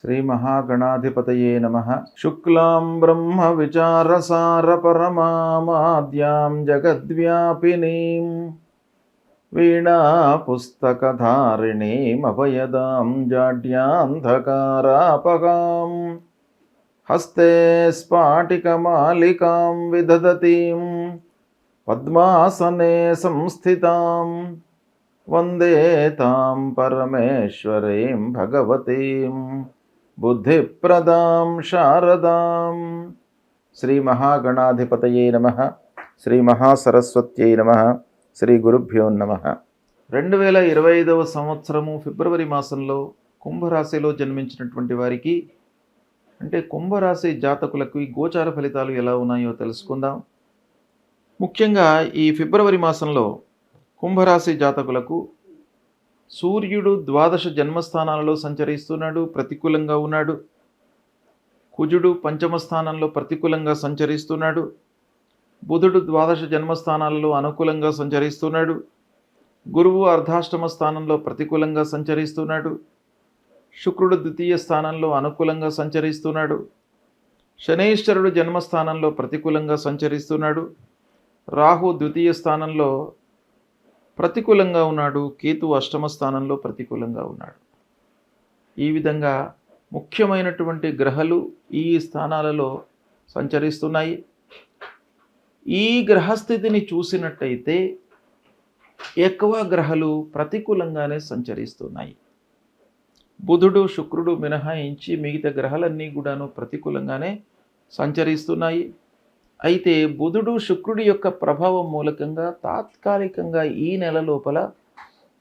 श्रीमहागणाधिपतये नमः। शुक्लां ब्रह्मविचारसारपरमामाद्यां जगद्व्यापिनीं वीणापुस्तकधारिणीमभयदां जाड्यान्धकारापगां हस्ते स्फाटिकमालिकां विदधतीं पद्मासने संस्थितां वन्दे तां परमेश्वरीं भगवतीं बुद्धिप्रदां शारदां। శ్రీ మహాగణాధిపతయే నమః. శ్రీ మహాసరస్వత్యై నమః. శ్రీ గురుభ్యో నమః. 2025వ సంవత్సరము ఫిబ్రవరి మాసంలో కుంభరాశిలో జన్మించినటువంటి వారికి, అంటే కుంభరాశి జాతకులకు ఈ గోచార ఫలితాలు ఎలా ఉన్నాయో తెలుసుకుందాం. ముఖ్యంగా ఈ ఫిబ్రవరి మాసంలో కుంభరాశి జాతకులకు సూర్యుడు ద్వాదశ జన్మస్థానాలలో సంచరిస్తున్నాడు, ప్రతికూలంగా ఉన్నాడు. కుజుడు పంచమ స్థానంలో ప్రతికూలంగా సంచరిస్తున్నాడు. బుధుడు ద్వాదశ జన్మస్థానాలలో అనుకూలంగా సంచరిస్తున్నాడు. గురువు అర్ధాష్టమ స్థానంలో ప్రతికూలంగా సంచరిస్తున్నాడు. శుక్రుడు ద్వితీయ స్థానంలో అనుకూలంగా సంచరిస్తున్నాడు. శనైశ్వరుడు జన్మస్థానంలో ప్రతికూలంగా సంచరిస్తున్నాడు. రాహు ద్వితీయ స్థానంలో ప్రతికూలంగా ఉన్నాడు. కేతు అష్టమ స్థానంలో ప్రతికూలంగా ఉన్నాడు. ఈ విధంగా ముఖ్యమైనటువంటి గ్రహాలు ఈ స్థానాలలో సంచరిస్తున్నాయి. ఈ గ్రహస్థితిని చూసినట్టయితే ఎక్కువ గ్రహాలు ప్రతికూలంగానే సంచరిస్తున్నాయి. బుధుడు శుక్రుడు మినహాయించి మిగతా గ్రహాలన్నీ కూడాను ప్రతికూలంగానే సంచరిస్తున్నాయి. అయితే బుధుడు శుక్రుడి యొక్క ప్రభావం మూలకంగా తాత్కాలికంగా ఈ నెల లోపల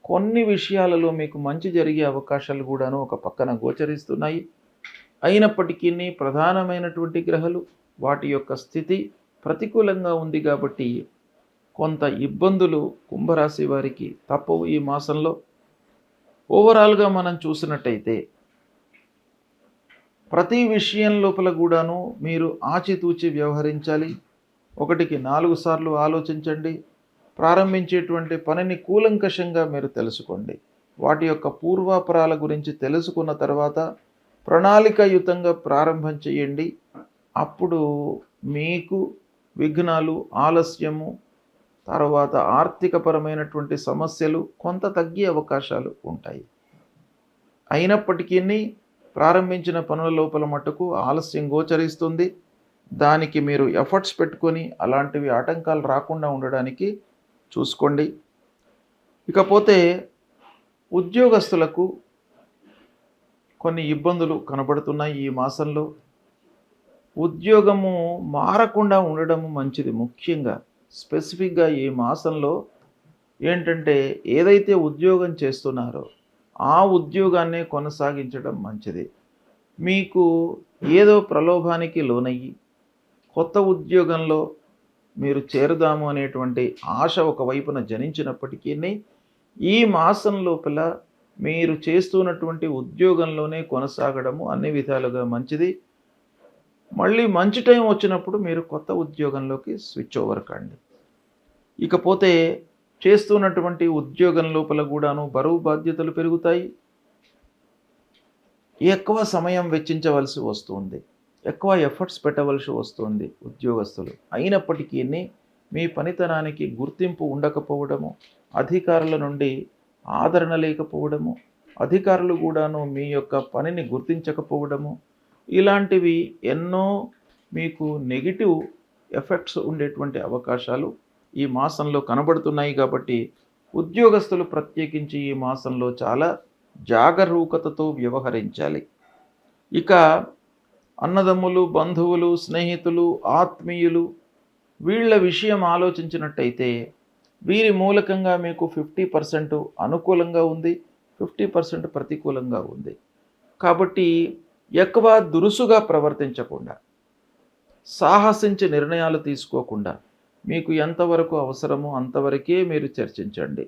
కొన్ని విషయాలలో మీకు మంచి జరిగే అవకాశాలు కూడాను ఒక పక్కన గోచరిస్తున్నాయి. అయినప్పటికీ ప్రధానమైనటువంటి గ్రహాలు వాటి యొక్క స్థితి ప్రతికూలంగా ఉంది కాబట్టి కొంత ఇబ్బందులు కుంభరాశి వారికి తప్పవు ఈ మాసంలో. ఓవరాల్గా మనం చూసినట్టయితే ప్రతి విషయం లోపల కూడాను మీరు ఆచితూచి వ్యవహరించాలి. 1కి 4 సార్లు ఆలోచించండి. ప్రారంభించేటువంటి పనిని కూలంకషంగా మీరు తెలుసుకోండి. వాటి యొక్క పూర్వాపరాల గురించి తెలుసుకున్న తర్వాత ప్రణాళికాయుతంగా ప్రారంభం చేయండి. అప్పుడు మీకు విఘ్నాలు, ఆలస్యము, తర్వాత ఆర్థికపరమైనటువంటి సమస్యలు కొంత తగ్గే అవకాశాలు ఉంటాయి. అయినప్పటికీ ప్రారంభించిన పనుల లోపల మట్టుకు ఆలస్యం గోచరిస్తుంది. దానికి మీరు ఎఫర్ట్స్ పెట్టుకొని అలాంటివి ఆటంకాలు రాకుండా ఉండడానికి చూసుకోండి. ఇకపోతే ఉద్యోగస్తులకు కొన్ని ఇబ్బందులు కనబడుతున్నాయి ఈ మాసంలో. ఉద్యోగము మారకుండా ఉండడము మంచిది. ముఖ్యంగా స్పెసిఫిక్గా ఈ మాసంలో ఏంటంటే ఏదైతే ఉద్యోగం చేస్తున్నారో ఆ ఉద్యోగాన్నే కొనసాగించడం మంచిది. మీకు ఏదో ప్రలోభానికి లోనయ్యి కొత్త ఉద్యోగంలో మీరు చేరుదాము అనేటువంటి ఆశ ఒకవైపున జనించినప్పటికీ ఈ మాసం లోపల మీరు చేస్తున్నటువంటి ఉద్యోగంలోనే కొనసాగడము అన్ని విధాలుగా మంచిది. మళ్ళీ మంచి టైం వచ్చినప్పుడు మీరు కొత్త ఉద్యోగంలోకి స్విచ్ ఓవర్ కండి. ఇకపోతే చేస్తున్నటువంటి ఉద్యోగం లోపల కూడాను బరువు బాధ్యతలు పెరుగుతాయి. ఎక్కువ సమయం వెచ్చించవలసి వస్తుంది. ఎక్కువ ఎఫర్ట్స్ పెట్టవలసి వస్తుంది ఉద్యోగస్తులు. అయినప్పటికీ మీ పనితనానికి గుర్తింపు ఉండకపోవడము, అధికారుల నుండి ఆదరణ లేకపోవడము, అధికారులు కూడాను మీ యొక్క పనిని గుర్తించకపోవడము, ఇలాంటివి ఎన్నో మీకు నెగిటివ్ ఎఫెక్ట్స్ ఉండేటువంటి అవకాశాలు ఈ మాసంలో కనబడుతున్నాయి. కాబట్టి ఉద్యోగస్తులు ప్రత్యేకించి ఈ మాసంలో చాలా జాగరూకతతో వ్యవహరించాలి. ఇక అన్నదమ్ములు, బంధువులు, స్నేహితులు, ఆత్మీయులు వీళ్ళ విషయం ఆలోచించినట్టయితే వీరి మూలకంగా మీకు 50% అనుకూలంగా ఉంది, 50% ప్రతికూలంగా ఉంది. కాబట్టి ఎక్కువ దురుసుగా ప్రవర్తించకుండా, సాహసించి నిర్ణయాలు తీసుకోకుండా మీకు ఎంతవరకు అవసరమో అంతవరకే మీరు చర్చించండి.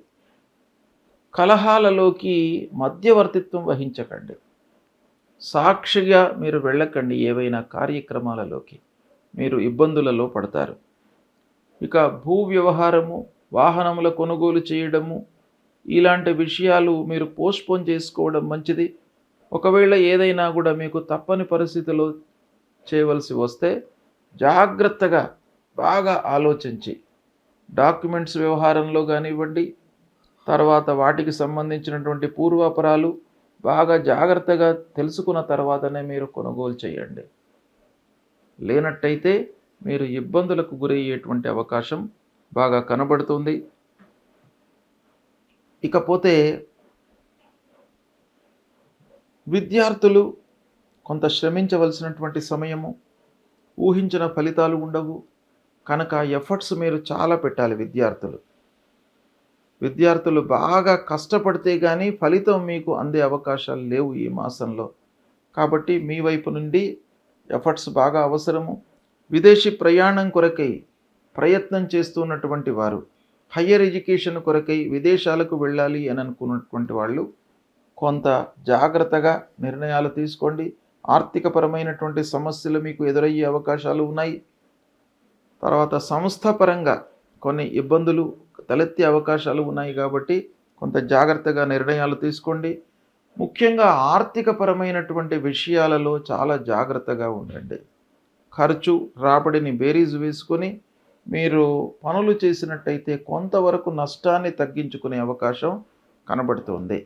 కలహాలలోకి మధ్యవర్తిత్వం వహించకండి. సాక్షిగా మీరు వెళ్ళకండి. ఏవైనా కార్యక్రమాలలోకి మీరు ఇబ్బందులలో పడతారు. ఇక భూ వ్యవహారము, వాహనముల కొనుగోలు చేయడము, ఇలాంటి విషయాలు మీరు పోస్ట్పోన్ చేసుకోవడం మంచిది. ఒకవేళ ఏదైనా కూడా మీకు తప్పని పరిస్థితిలో చేయవలసి వస్తే జాగ్రత్తగా బాగా ఆలోచించి డాక్యుమెంట్స్ వ్యవహారంలో కానివ్వండి, తర్వాత వాటికి సంబంధించినటువంటి పూర్వాపరాలు బాగా జాగ్రత్తగా తెలుసుకున్న తర్వాతనే మీరు కొనుగోలు చేయండి. లేనట్టయితే మీరు ఇబ్బందులకు గురయ్యేటువంటి అవకాశం బాగా కనబడుతుంది. ఇకపోతే విద్యార్థులు కొంత శ్రమించవలసినటువంటి సమయము, ఊహించిన ఫలితాలు ఉండవు. కనుక ఎఫర్ట్స్ మీరు చాలా పెట్టాలి. విద్యార్థులు బాగా కష్టపడితే కానీ ఫలితం మీకు అందే అవకాశాలు లేవు ఈ మాసంలో. కాబట్టి మీ వైపు నుండి ఎఫర్ట్స్ బాగా అవసరము. విదేశీ ప్రయాణం కొరకై ప్రయత్నం చేస్తున్నటువంటి వారు, హయ్యర్ ఎడ్యుకేషన్ కొరకై విదేశాలకు వెళ్ళాలి అని అనుకున్నటువంటి వాళ్ళు కొంత జాగ్రత్తగా నిర్ణయాలు తీసుకోండి. ఆర్థికపరమైనటువంటి సమస్యలు మీకు ఎదురయ్యే అవకాశాలు ఉన్నాయి. తర్వాత సంస్థాపరంగా కొన్ని ఇబ్బందులు తలెత్తే అవకాశాలు ఉన్నాయి కాబట్టి కొంత జాగ్రత్తగా నిర్ణయాలు తీసుకోండి. ముఖ్యంగా ఆర్థికపరమైనటువంటి విషయాలలో చాలా జాగ్రత్తగా ఉండండి. ఖర్చు రాబడిని బేరీజు వేసుకొని మీరు పనులు చేసినట్టయితే కొంతవరకు నష్టాన్ని తగ్గించుకునే అవకాశం కనబడుతుంది.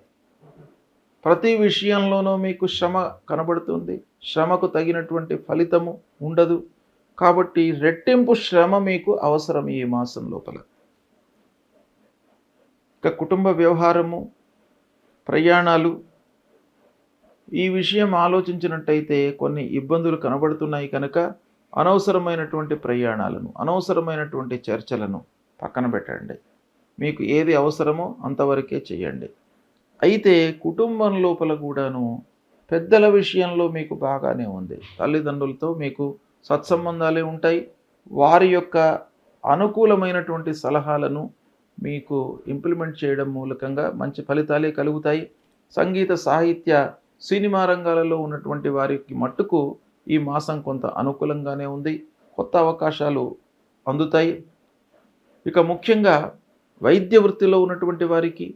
ప్రతి విషయంలోనూ మీకు శ్రమ కనబడుతుంది. శ్రమకు తగినటువంటి ఫలితము ఉండదు. కాబట్టి రెట్టింపు శ్రమ మీకు అవసరం ఈ మాసం లోపల. ఇక కుటుంబ వ్యవహారము, ప్రయాణాలు, ఈ విషయం ఆలోచించినట్టయితే కొన్ని ఇబ్బందులు కనబడుతున్నాయి. కనుక అనవసరమైనటువంటి ప్రయాణాలను, అనవసరమైనటువంటి చర్చలను పక్కన పెట్టండి. మీకు ఏది అవసరమో అంతవరకే చేయండి. అయితే కుటుంబం లోపల కూడాను పెద్దల విషయంలో మీకు బాగానే ఉంది. తల్లిదండ్రులతో మీకు సత్సంబంధాలే ఉంటాయి. వారి యొక్క అనుకూలమైనటువంటి సలహాలను మీకు ఇంప్లిమెంట్ చేయడం మూలకంగా మంచి ఫలితాలే కలుగుతాయి. సంగీత, సాహిత్య, సినిమా రంగాలలో ఉన్నటువంటి వారికి మట్టుకు ఈ మాసం కొంత అనుకూలంగానే ఉంది. కొత్త అవకాశాలు అందుతాయి. ఇక ముఖ్యంగా వైద్య వృత్తిలో ఉన్నటువంటి వారికి,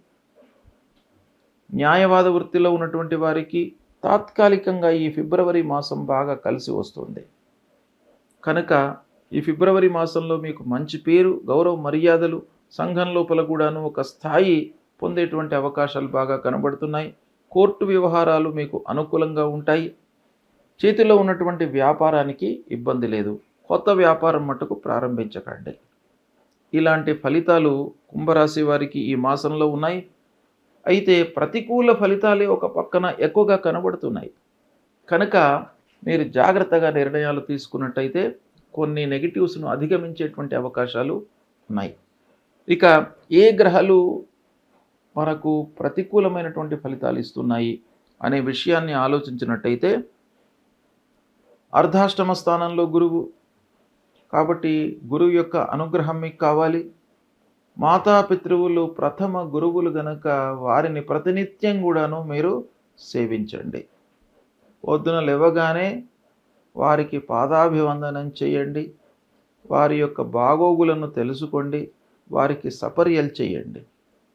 న్యాయవాద వృత్తిలో ఉన్నటువంటి వారికి తాత్కాలికంగా ఈ ఫిబ్రవరి మాసం బాగా కలిసి వస్తుంది. కనుక ఈ ఫిబ్రవరి మాసంలో మీకు మంచి పేరు, గౌరవ మర్యాదలు, సంఘం లోపల కూడాను ఒక స్థాయి పొందేటువంటి అవకాశాలు బాగా కనబడుతున్నాయి. కోర్టు వ్యవహారాలు మీకు అనుకూలంగా ఉంటాయి. చేతిలో ఉన్నటువంటి వ్యాపారానికి ఇబ్బంది లేదు. కొత్త వ్యాపారం మట్టుకు ప్రారంభించకండి. ఇలాంటి ఫలితాలు కుంభరాశి వారికి ఈ మాసంలో ఉన్నాయి. అయితే ప్రతికూల ఫలితాలే ఒక పక్కన ఎక్కువగా కనబడుతున్నాయి. కనుక మీరు జాగ్రత్తగా నిర్ణయాలు తీసుకున్నట్టయితే కొన్ని నెగిటివ్స్ను అధిగమించేటువంటి అవకాశాలు ఉన్నాయి. ఇక ఏ గ్రహాలు మనకు ప్రతికూలమైనటువంటి ఫలితాలు ఇస్తున్నాయి అనే విషయాన్ని ఆలోచించినట్టయితే అర్ధాష్టమ స్థానంలో గురువు. కాబట్టి గురువు యొక్క అనుగ్రహం మీకు కావాలి. మాతాపితృవులు ప్రథమ గురువులు గనక వారిని ప్రతినిత్యం కూడాను మీరు సేవించండి. పొద్దున లేవగానే వారికి పాదాభివందనం చేయండి. వారి యొక్క బాగోగులను తెలుసుకోండి. వారికి సపర్యలు చేయండి.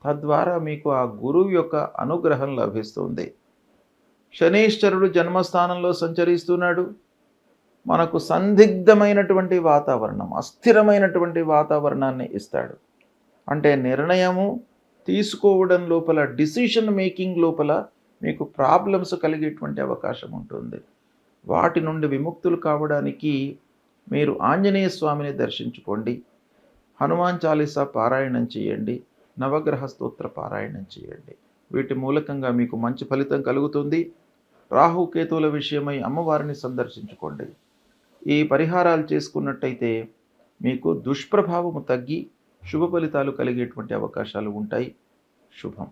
తద్వారా మీకు ఆ గురువు యొక్క అనుగ్రహం లభిస్తుంది. శనీశ్వరుడు జన్మస్థానంలో సంచరిస్తున్నాడు. మనకు సందిగ్ధమైనటువంటి వాతావరణం, అస్థిరమైనటువంటి వాతావరణాన్ని ఇస్తాడు. అంటే నిర్ణయము తీసుకోవడం లోపల, డిసిషన్ మేకింగ్ లోపల మీకు ప్రాబ్లమ్స్ కలిగేటువంటి అవకాశం ఉంటుంది. వాటి నుండి విముక్తులు కావడానికి మీరు ఆంజనేయ స్వామిని దర్శించుకోండి. హనుమాన్ చాలీసా పారాయణం చేయండి. నవగ్రహ స్తోత్ర పారాయణం చేయండి. వీటి మూలకంగా మీకు మంచి ఫలితం కలుగుతుంది. రాహుకేతువుల విషయమై అమ్మవారిని సందర్శించుకోండి. ఈ పరిహారాలు చేసుకున్నట్టయితే మీకు దుష్ప్రభావము తగ్గి శుభ ఫలితాలు కలిగేటువంటి అవకాశాలు ఉంటాయి. శుభం.